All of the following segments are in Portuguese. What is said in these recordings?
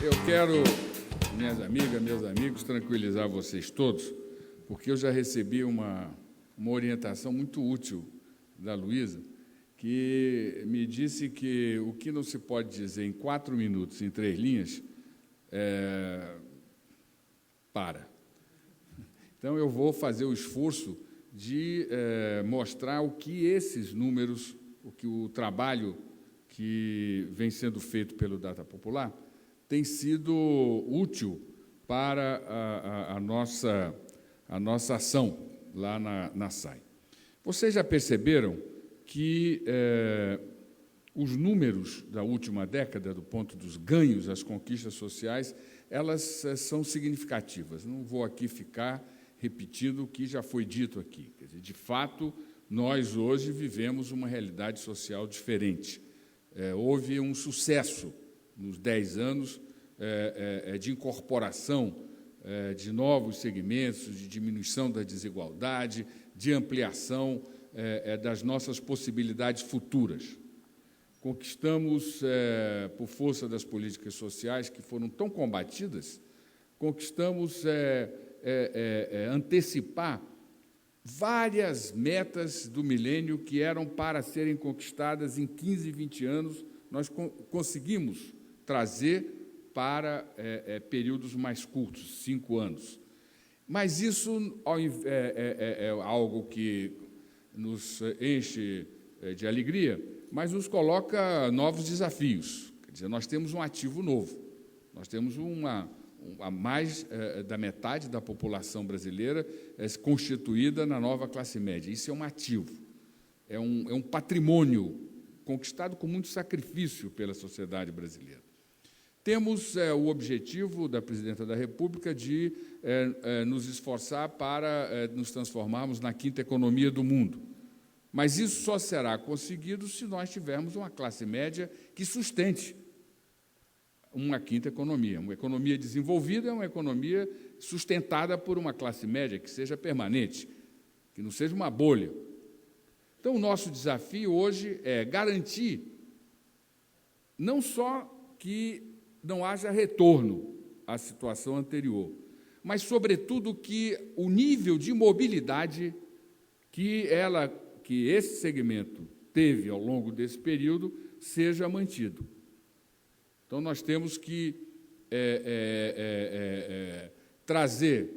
Eu quero, minhas amigas, meus amigos, tranquilizar vocês todos, porque eu já recebi uma orientação muito útil da Luísa, que me disse que o que não se pode dizer em 4 minutos, em 3 linhas, para. Então, eu vou fazer o esforço de mostrar o que esses números, o trabalho que vem sendo feito pelo Data Popular tem sido útil para a nossa ação lá na SAI. Vocês já perceberam que os números da última década, do ponto dos ganhos, as conquistas sociais, elas são significativas. Não vou aqui ficar repetindo o que já foi dito aqui. Quer dizer, de fato, nós hoje vivemos uma realidade social diferente. Houve um sucesso nos 10 anos de incorporação de novos segmentos, de diminuição da desigualdade, de ampliação das nossas possibilidades futuras. Conquistamos, por força das políticas sociais que foram tão combatidas, conquistamos antecipar várias metas do milênio que eram para serem conquistadas em 15, 20 anos, nós conseguimos trazer para períodos mais curtos, 5 anos. Mas isso é algo que nos enche de alegria, mas nos coloca novos desafios. Quer dizer, nós temos um ativo novo, nós temos mais da metade da população brasileira constituída na nova classe média. Isso é um ativo, é um patrimônio conquistado com muito sacrifício pela sociedade brasileira. Temos o objetivo da Presidenta da República de nos esforçar para nos transformarmos na 5ª economia do mundo. Mas isso só será conseguido se nós tivermos uma classe média que sustente uma 5ª economia. Uma economia desenvolvida é uma economia sustentada por uma classe média que seja permanente, que não seja uma bolha. Então, o nosso desafio hoje é garantir não só que não haja retorno à situação anterior, mas, sobretudo, que o nível de mobilidade que esse segmento teve ao longo desse período seja mantido. Então, nós temos que trazer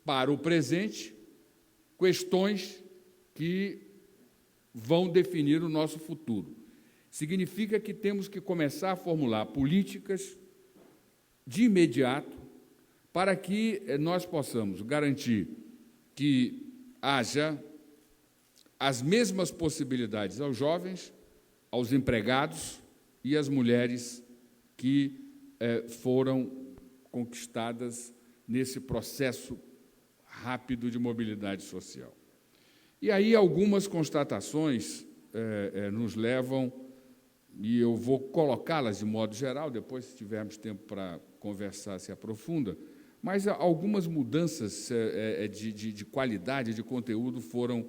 para o presente questões que vão definir o nosso futuro. Significa que temos que começar a formular políticas de imediato para que nós possamos garantir que haja as mesmas possibilidades aos jovens, aos empregados e às mulheres que foram conquistadas nesse processo rápido de mobilidade social. E aí algumas constatações nos levam, e eu vou colocá-las de modo geral, depois, se tivermos tempo para conversar, se aprofunda, mas algumas mudanças de qualidade, de conteúdo foram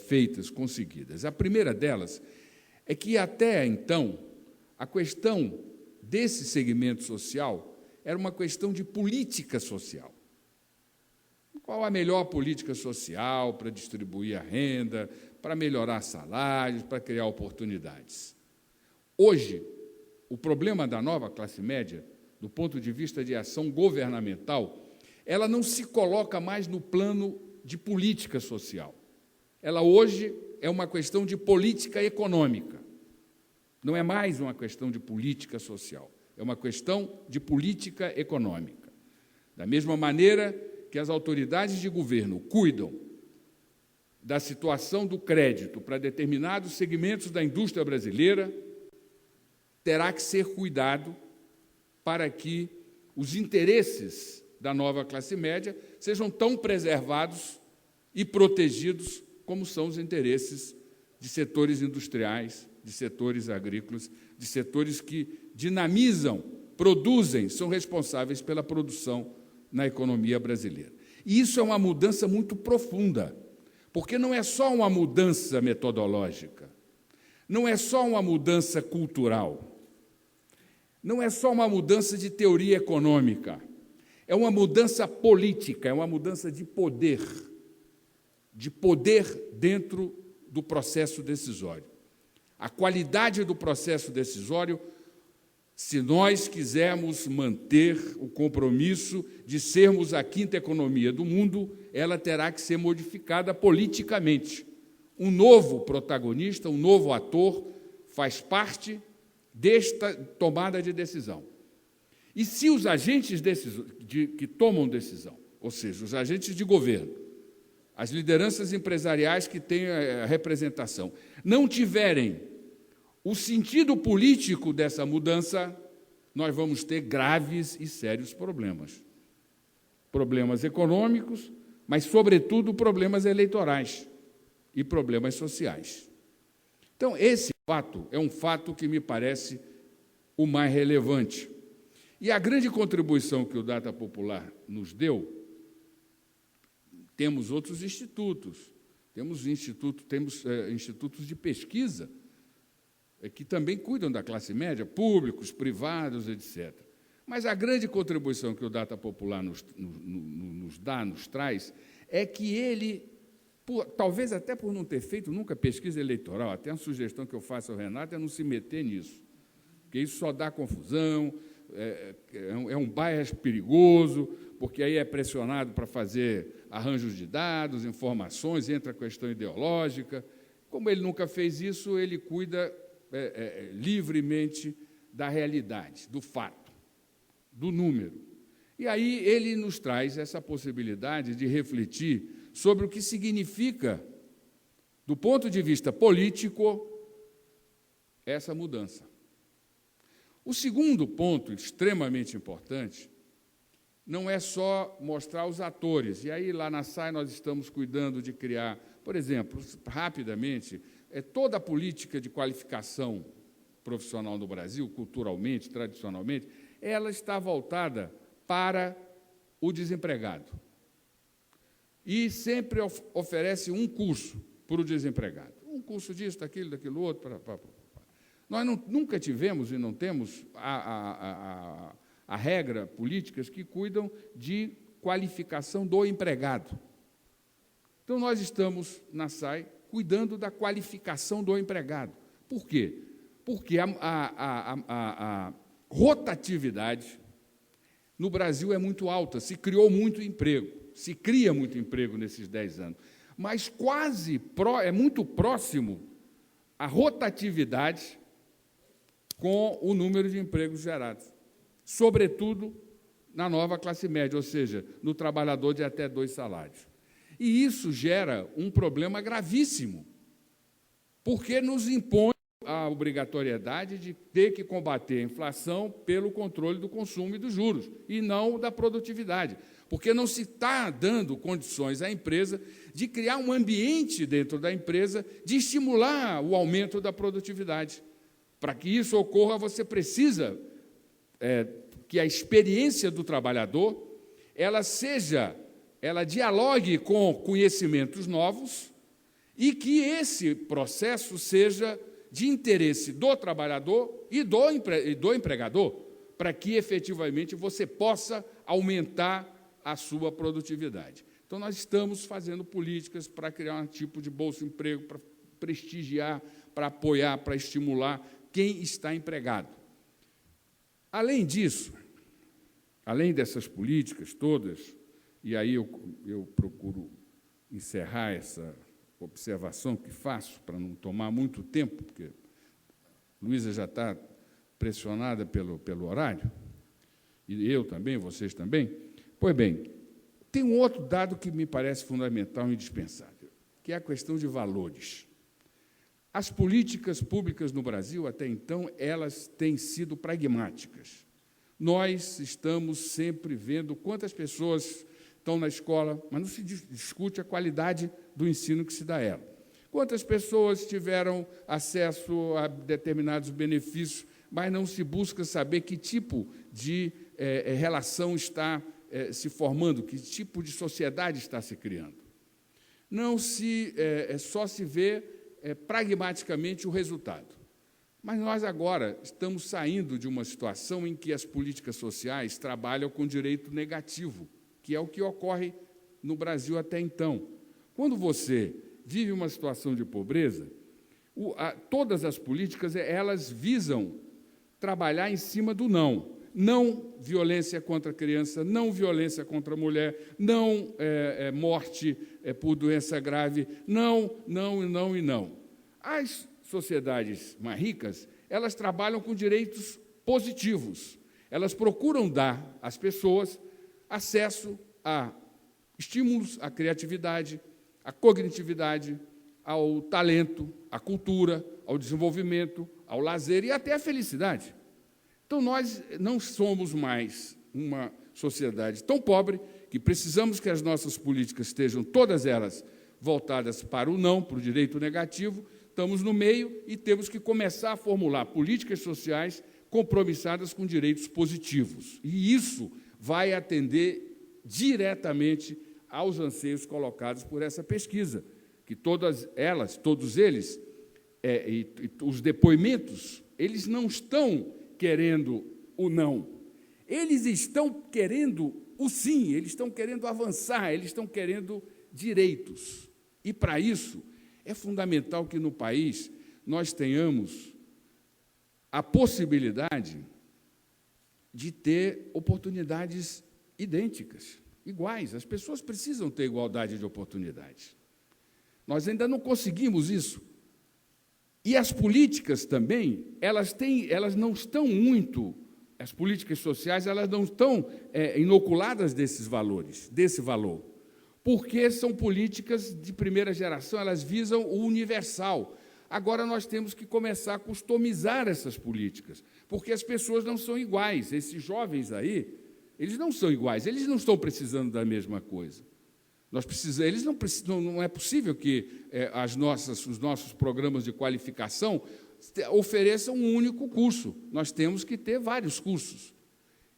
feitas, conseguidas. A primeira delas é que, até então, a questão desse segmento social era uma questão de política social. Qual a melhor política social para distribuir a renda, para melhorar salários, para criar oportunidades? Hoje, o problema da nova classe média, do ponto de vista de ação governamental, ela não se coloca mais no plano de política social. Ela hoje é uma questão de política econômica. Não é mais uma questão de política social, é uma questão de política econômica. Da mesma maneira que as autoridades de governo cuidam da situação do crédito para determinados segmentos da indústria brasileira, terá que ser cuidado para que os interesses da nova classe média sejam tão preservados e protegidos como são os interesses de setores industriais, de setores agrícolas, de setores que dinamizam, produzem, são responsáveis pela produção na economia brasileira. E isso é uma mudança muito profunda, porque não é só uma mudança metodológica, não é só uma mudança cultural, não é só uma mudança de teoria econômica, é uma mudança política, é uma mudança de poder dentro do processo decisório. A qualidade do processo decisório, se nós quisermos manter o compromisso de sermos a quinta economia do mundo, ela terá que ser modificada politicamente. Um novo protagonista, um novo ator, faz parte desta tomada de decisão. E se os agentes que tomam decisão, ou seja, os agentes de governo, as lideranças empresariais que têm a representação, não tiverem o sentido político dessa mudança, nós vamos ter graves e sérios problemas. Problemas econômicos, mas, sobretudo, problemas eleitorais e problemas sociais. Então, esse fato é um fato que me parece o mais relevante. E a grande contribuição que o Data Popular nos deu, temos outros institutos, temos institutos de pesquisa que também cuidam da classe média, públicos, privados, etc. Mas a grande contribuição que o Data Popular nos traz, é que ele, talvez até por não ter feito nunca pesquisa eleitoral, até a sugestão que eu faço ao Renato é não se meter nisso, porque isso só dá confusão, é um bias perigoso, porque aí é pressionado para fazer arranjos de dados, informações, entra a questão ideológica. Como ele nunca fez isso, ele cuida livremente da realidade, do fato, do número. E aí ele nos traz essa possibilidade de refletir sobre o que significa, do ponto de vista político, essa mudança. O segundo ponto, extremamente importante, não é só mostrar os atores. E aí, lá na SAI, nós estamos cuidando de criar, por exemplo, rapidamente, toda a política de qualificação profissional no Brasil, culturalmente, tradicionalmente, ela está voltada para o desempregado. E sempre oferece um curso para o desempregado. Um curso disso, daquilo outro. Nós nunca tivemos e não temos a regra políticas que cuidam de qualificação do empregado. Então, nós estamos, na SAI, cuidando da qualificação do empregado. Por quê? Porque a rotatividade no Brasil é muito alta, se criou muito emprego, se cria muito emprego nesses 10 anos, mas é muito próximo a rotatividade com o número de empregos gerados, sobretudo na nova classe média, ou seja, no trabalhador de até 2 salários. E isso gera um problema gravíssimo, porque nos impõe a obrigatoriedade de ter que combater a inflação pelo controle do consumo e dos juros, e não da produtividade, porque não se está dando condições à empresa de criar um ambiente dentro da empresa de estimular o aumento da produtividade. Para que isso ocorra, você precisa que a experiência do trabalhador ela dialogue com conhecimentos novos e que esse processo seja de interesse do trabalhador e do empregador, para que, efetivamente, você possa aumentar a sua produtividade. Então, nós estamos fazendo políticas para criar um tipo de bolsa-emprego, para prestigiar, para apoiar, para estimular quem está empregado. Além disso, além dessas políticas todas, e aí eu procuro encerrar essa observação que faço, para não tomar muito tempo, porque Luísa já está pressionada pelo horário, e eu também, vocês também. Pois bem, tem um outro dado que me parece fundamental e indispensável, que é a questão de valores. As políticas públicas no Brasil, até então, elas têm sido pragmáticas. Nós estamos sempre vendo quantas pessoas estão na escola, mas não se discute a qualidade do ensino que se dá a ela. Quantas pessoas tiveram acesso a determinados benefícios, mas não se busca saber que tipo de relação está se formando, que tipo de sociedade está se criando. Não só se vê pragmaticamente o resultado. Mas nós agora estamos saindo de uma situação em que as políticas sociais trabalham com direito negativo, que é o que ocorre no Brasil até então. Quando você vive uma situação de pobreza, todas as políticas elas visam trabalhar em cima do não. Não violência contra a criança, não violência contra a mulher, não morte por doença grave, não, não e não e não. As sociedades mais ricas, elas trabalham com direitos positivos. Elas procuram dar às pessoas acesso a estímulos à criatividade, à cognitividade, ao talento, à cultura, ao desenvolvimento, ao lazer e até à felicidade. Então, nós não somos mais uma sociedade tão pobre que precisamos que as nossas políticas estejam todas elas voltadas para o não, para o direito negativo. Estamos no meio e temos que começar a formular políticas sociais compromissadas com direitos positivos. E isso vai atender diretamente aos anseios colocados por essa pesquisa, que todas elas, todos eles, e os depoimentos, eles não estão querendo o não, eles estão querendo o sim, eles estão querendo avançar, eles estão querendo direitos. E, para isso, é fundamental que no país nós tenhamos a possibilidade de ter oportunidades idênticas, iguais. As pessoas precisam ter igualdade de oportunidades. Nós ainda não conseguimos isso. E as políticas também, elas não estão muito, as políticas sociais, elas não estão inoculadas desse valor, porque são políticas de primeira geração, elas visam o universal. Agora nós temos que começar a customizar essas políticas, porque as pessoas não são iguais. Esses jovens aí, eles não são iguais, eles não estão precisando da mesma coisa. Não é possível que os nossos programas de qualificação ofereçam um único curso. Nós temos que ter vários cursos.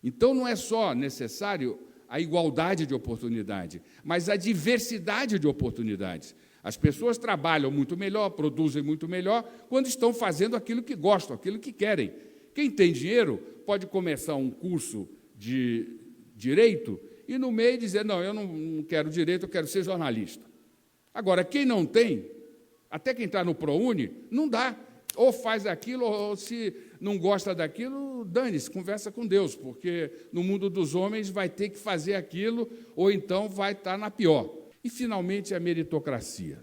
Então, não é só necessário a igualdade de oportunidade, mas a diversidade de oportunidades. As pessoas trabalham muito melhor, produzem muito melhor, quando estão fazendo aquilo que gostam, aquilo que querem. Quem tem dinheiro pode começar um curso de direito e, no meio, dizer, não, eu não quero direito, eu quero ser jornalista. Agora, quem não tem, até quem está no ProUni, não dá. Ou faz aquilo, ou se não gosta daquilo, dane-se, conversa com Deus, porque no mundo dos homens vai ter que fazer aquilo, ou então vai estar na pior. E, finalmente, a meritocracia.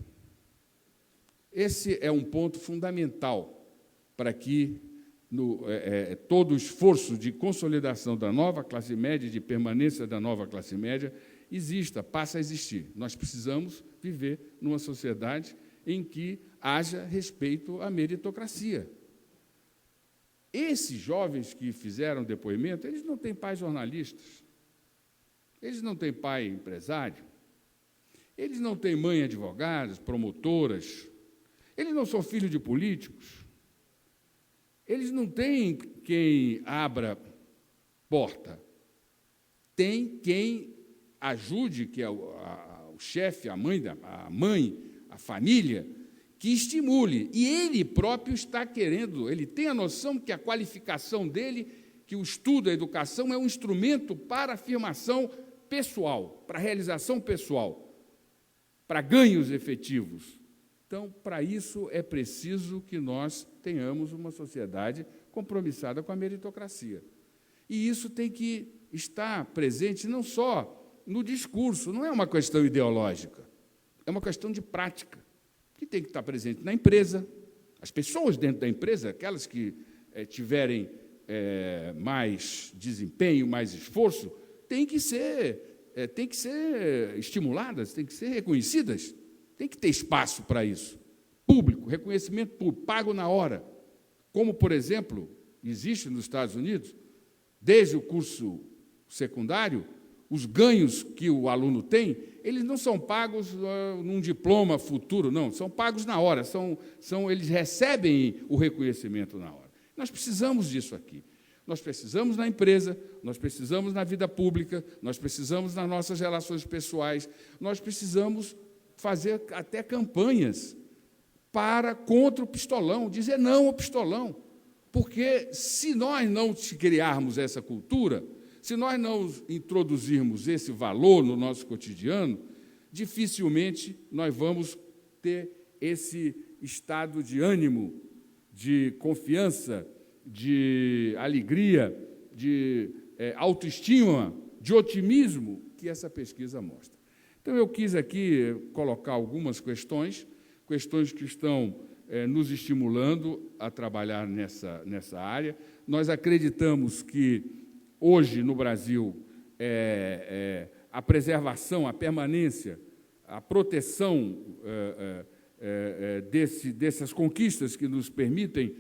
Esse é um ponto fundamental para que todo o esforço de consolidação da nova classe média, de permanência da nova classe média, passe a existir. Nós precisamos viver numa sociedade em que haja respeito à meritocracia. Esses jovens que fizeram depoimento, eles não têm pai jornalistas, eles não têm pai empresário, eles não têm mãe advogadas, promotoras, eles não são filhos de políticos, eles não têm quem abra porta, tem quem ajude, que é o chefe, a mãe, a família, que estimule. E ele próprio está querendo, ele tem a noção que a qualificação dele, que o estudo, a educação, é um instrumento para afirmação pessoal, para realização pessoal, para ganhos efetivos. Então, para isso, é preciso que nós tenhamos uma sociedade compromissada com a meritocracia. E isso tem que estar presente não só no discurso, não é uma questão ideológica, é uma questão de prática, que tem que estar presente na empresa. As pessoas dentro da empresa, aquelas que tiverem mais desempenho, mais esforço, têm que ser estimuladas, têm que ser reconhecidas. Tem que ter espaço para isso. Público, reconhecimento público, pago na hora. Como, por exemplo, existe nos Estados Unidos, desde o curso secundário, os ganhos que o aluno tem, eles não são pagos num diploma futuro, não, são pagos na hora, eles recebem o reconhecimento na hora. Nós precisamos disso aqui. Nós precisamos na empresa, nós precisamos na vida pública, nós precisamos nas nossas relações pessoais, nós precisamos fazer até campanhas contra o pistolão, dizer não ao pistolão. Porque se nós não criarmos essa cultura, se nós não introduzirmos esse valor no nosso cotidiano, dificilmente nós vamos ter esse estado de ânimo, de confiança, de alegria, de autoestima, de otimismo que essa pesquisa mostra. Então, eu quis aqui colocar algumas questões que estão nos estimulando a trabalhar nessa área. Nós acreditamos que, hoje, no Brasil, a preservação, a permanência, a proteção dessas conquistas que nos permitem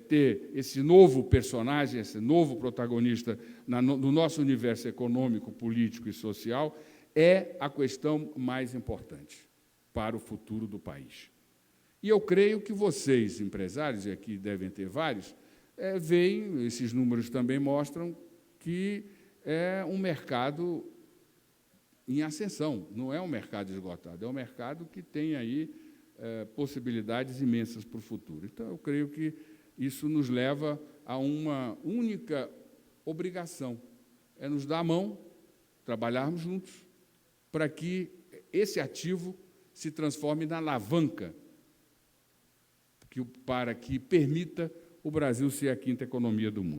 ter esse novo personagem, esse novo protagonista no nosso universo econômico, político e social, é a questão mais importante para o futuro do país. E eu creio que vocês, empresários, e aqui devem ter vários, veem, esses números também mostram, que é um mercado em ascensão, não é um mercado esgotado, é um mercado que tem aí possibilidades imensas para o futuro. Então, eu creio que isso nos leva a uma única obrigação, é nos dar a mão, trabalharmos juntos, para que esse ativo se transforme na alavanca para que permita o Brasil ser a quinta economia do mundo.